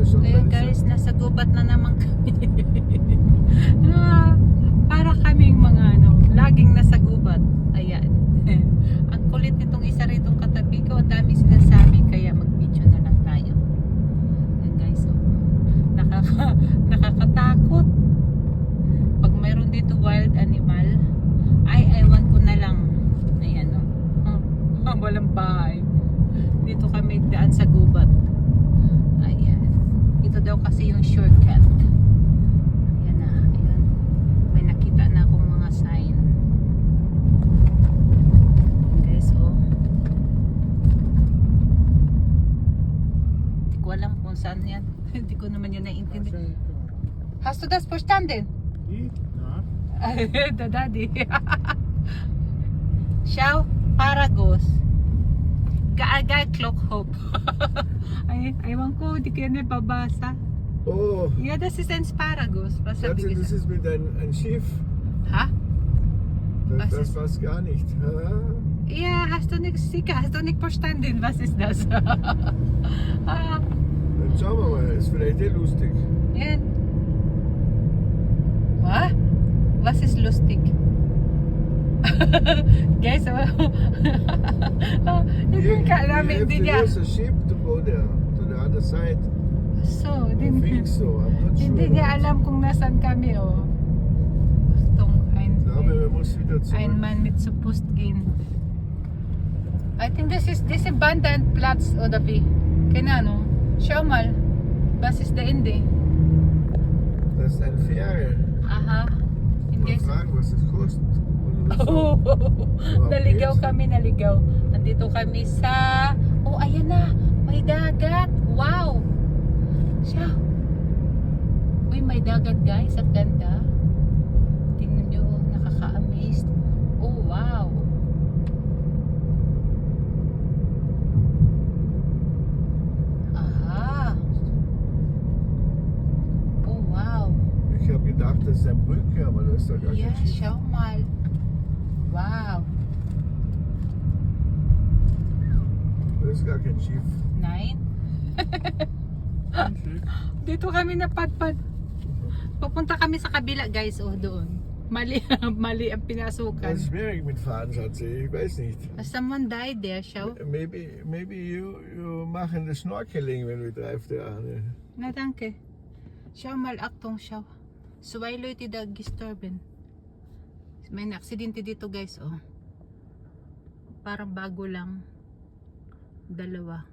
Ayan guys, nasa gubat na naman kami. Para kaming mga laging nasa gubat. Ayan. Ang kulit nitong isa ritong katabi ko. Ang dami sinasabi, kaya mag-video na lang tayo. Ayan guys, nakakatakot. Pag mayroon dito wild animal, ay ewan ko na lang. Ayan walang bahay. Dito kami daan sa gubat. Ayan. Ito daw kasi yung shortcut. Ayan na. Ayan. May nakita na akong mga sign. Ayan guys, Hindi ko alam kung saan yan. Hindi ko naman yun naiintindihan. Hast du das verstanden? Da daddy. Schau, Paragos. Gaagal Klokhop. Ay, ewan ko, di kaya nababasa. Oh, Ja, das ist ein Sparagos. Was hab Schatzi, ich das gesagt? ist mit ein Schiff. Ha? Was Das ist- passt gar nicht. Ja, hast du nicht sicher, hast du nicht verstanden, was ist das? Ah, Dann schauen wir mal, ist vielleicht lustig. yan. Ha? Was ist lustig? Guys, hindi ka alam, hindi niya. There's a ship to go there, to the other side. So, I think so, I'm not sure. hindi niya alam kung nasan kami, Achtung, Ich glaube, wir müssen wieder zurück. ein Mann mit zu Post gehen. I think this is Bandenplatz oder wie? Keine Ahnung. Schau mal. Was ist der Ende? Das ist eine Fähre. Aha. Mal Hindi. fragen, was das kostet. Oder so. Oh, naligaw kami, naligaw. Nandito kami sa... Oh, ayan na. May dagat. Wow. Siya. Uy, may dagat guys. Ang ganda. Tingnan nyo. Nakaka-amaze. Oh, wow. Aha. Oh, wow. Ich habe gedacht, das ist eine Brücke, aber das ist doch gar Ja, kein Schiff. schau mal. Wow. Das ist gar kein Schiff. Nein. Dito kami napadpad. Papunta kami sa kabila guys, doon. Mali, mali ang pinasukan. Das ist schwierig mit Fahren, Schatzi. Ich weiß nicht. Someone died there, schau. Maybe you machen das Snorkeling, wenn wir drauf da. Na, danke. Schau mal, Achtung, schau. Zwei Leute da gestorben. May aksidente dito guys, Parang bago lang. Dalawa.